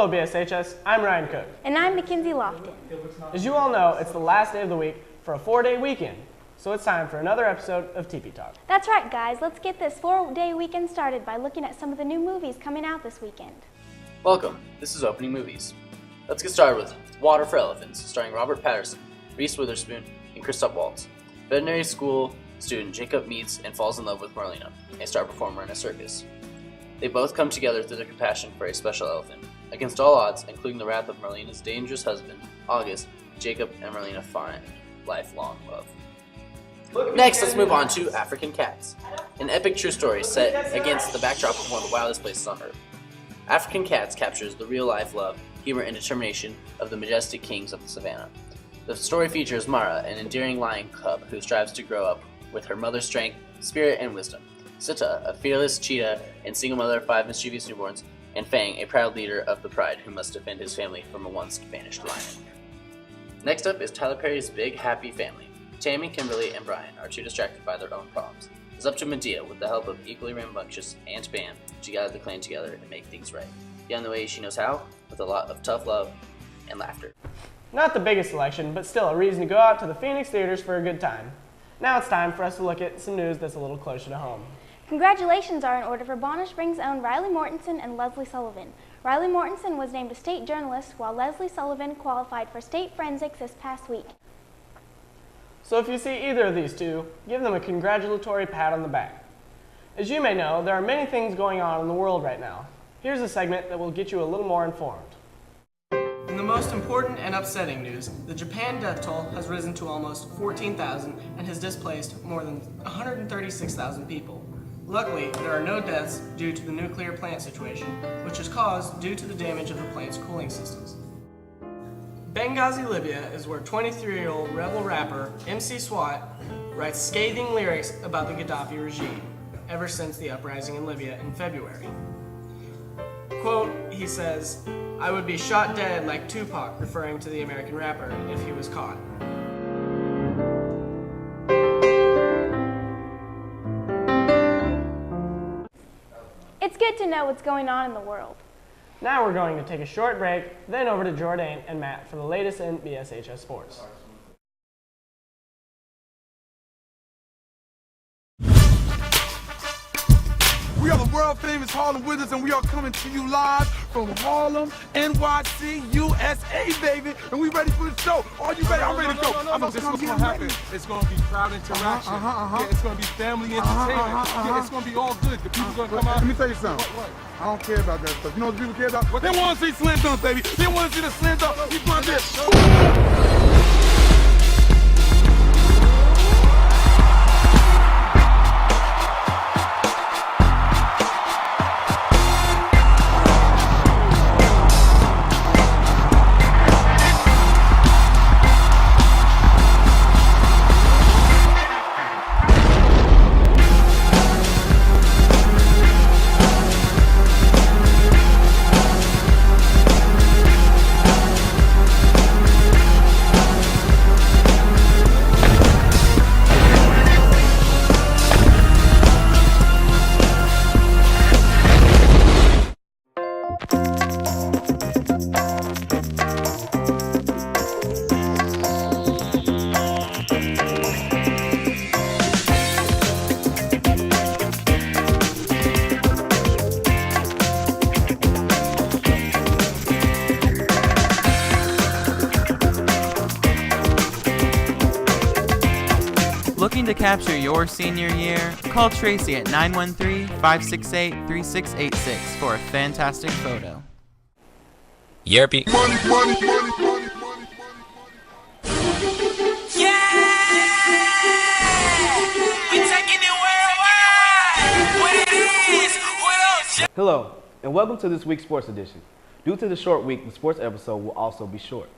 Hello BSHS, I'm Ryan Cook. And I'm Mackenzie Lofton. As you all know, it's the last day of the week for a 4-day weekend, so it's time for another episode of TP Talk. That's right, guys. Let's get this 4-day weekend started by looking at some of the new movies coming out this weekend. Welcome, this is Opening Movies. Let's get started with Water for Elephants, starring Robert Pattinson, Reese Witherspoon, and Christoph Waltz. Veterinary school student Jacob meets and falls in love with Marlena, a star performer in a circus. They both come together through their compassion for a special elephant. Against all odds, including the wrath of Marlena's dangerous husband, August, Jacob and Marlena find lifelong love. Next, let's move on to African Cats, an epic true story set against the backdrop of one of the wildest places on Earth. African Cats captures the real-life love, humor, and determination of the majestic kings of the savannah. The story features Mara, an endearing lion cub who strives to grow up with her mother's strength, spirit, and wisdom. Sita, a fearless cheetah and single mother of 5 mischievous newborns, and Fang, a proud leader of the Pride who must defend his family from a once vanished lion. Next up is Tyler Perry's Big Happy Family. Tammy, Kimberly, and Brian are too distracted by their own problems. It's up to Medea, with the help of equally rambunctious Aunt Bam, to gather the clan together and make things right. Beyond the way she knows how, with a lot of tough love and laughter. Not the biggest selection, but still a reason to go out to the Phoenix theaters for a good time. Now it's time for us to look at some news that's a little closer to home. Congratulations are in order for Bonner Springs' own Riley Mortensen and Leslie Sullivan. Riley Mortensen was named a state journalist, while Leslie Sullivan qualified for state forensics this past week. So if you see either of these two, give them a congratulatory pat on the back. As you may know, there are many things going on in the world right now. Here's a segment that will get you a little more informed. In the most important and upsetting news, the Japan death toll has risen to almost 14,000 and has displaced more than 136,000 people. Luckily, there are no deaths due to the nuclear plant situation, which is caused due to the damage of the plant's cooling systems. Benghazi, Libya is where 23-year-old rebel rapper MC Swat writes scathing lyrics about the Gaddafi regime ever since the uprising in Libya in February. Quote, he says, "I would be shot dead like Tupac," referring to the American rapper, if he was caught. It's good to know what's going on in the world. Now we're going to take a short break, then over to Jordan and Matt for the latest in BSHS sports. We are the world famous Harlem Wizards, and we are coming to you live from Harlem, NYC, USA, baby. And we ready for the show. Are you ready? I'm ready to go. This is what's gonna happen. It's gonna be crowd interaction. Yeah, it's gonna be family entertainment. Yeah, it's gonna be all good. The people gonna come out. Let me tell you something. I don't care about that stuff. You know what people care about? They want to see slam dunk, baby. They want to see the slam dunk. He's going this. Looking to capture your senior year? Call Tracy at 913-568-3686 for a fantastic photo. Yerpy. Money, money, money, money, money, money. Yeah! We taking it worldwide! What it is! What else? Hello, and welcome to this week's Sports Edition. Due to the short week, the sports episode will also be short.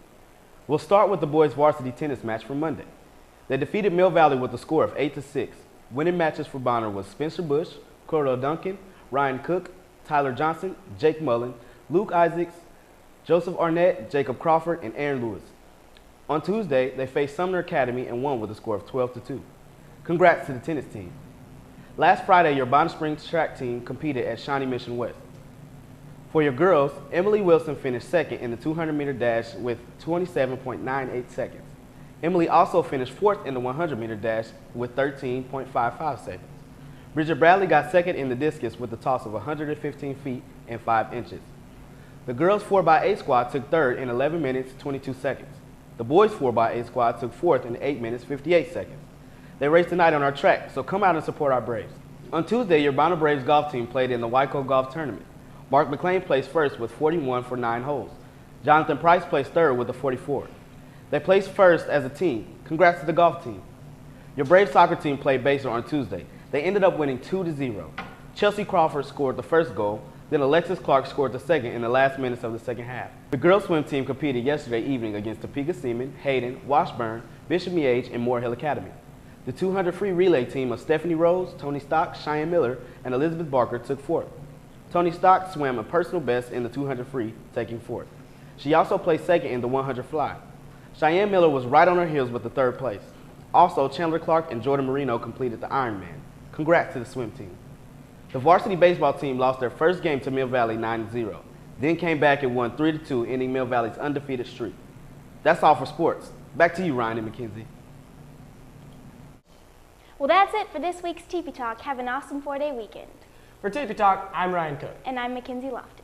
We'll start with the boys' varsity tennis match from Monday. They defeated Mill Valley with a score of 8-6. Winning matches for Bonner was Spencer Bush, Cordell Duncan, Ryan Cook, Tyler Johnson, Jake Mullen, Luke Isaacs, Joseph Arnett, Jacob Crawford, and Aaron Lewis. On Tuesday, they faced Sumner Academy and won with a score of 12-2. Congrats to the tennis team. Last Friday, your Bonner Springs track team competed at Shawnee Mission West. For your girls, Emily Wilson finished second in the 200-meter dash with 27.98 seconds. Emily also finished fourth in the 100-meter dash with 13.55 seconds. Bridget Bradley got second in the discus with a toss of 115 feet and 5 inches. The girls 4x8 squad took third in 11 minutes 22 seconds. The boys 4x8 squad took fourth in 8 minutes 58 seconds. They raced tonight on our track, so come out and support our Braves. On Tuesday, your Urbana Braves golf team played in the Waco Golf Tournament. Mark McLean placed first with 41 for 9 holes. Jonathan Price placed third with a 44. They placed first as a team. Congrats to the golf team. Your Braves soccer team played Basel on Tuesday. They ended up winning 2-0. Chelsea Crawford scored the first goal, then Alexis Clark scored the second in the last minutes of the second half. The girls swim team competed yesterday evening against Topeka Seaman, Hayden, Washburn, Bishop Miege, and Moore Hill Academy. The 200 free relay team of Stephanie Rose, Tony Stock, Cheyenne Miller, and Elizabeth Barker took fourth. Tony Stock swam a personal best in the 200 free, taking fourth. She also placed second in the 100 fly. Cheyenne Miller was right on her heels with the third place. Also, Chandler Clark and Jordan Marino completed the Ironman. Congrats to the swim team. The varsity baseball team lost their first game to Mill Valley 9-0, then came back and won 3-2, ending Mill Valley's undefeated streak. That's all for sports. Back to you, Ryan and Mackenzie. Well, that's it for this week's Teepee Talk. Have an awesome 4-day weekend. For Teepee Talk, I'm Ryan Cook. And I'm Mackenzie Loftus.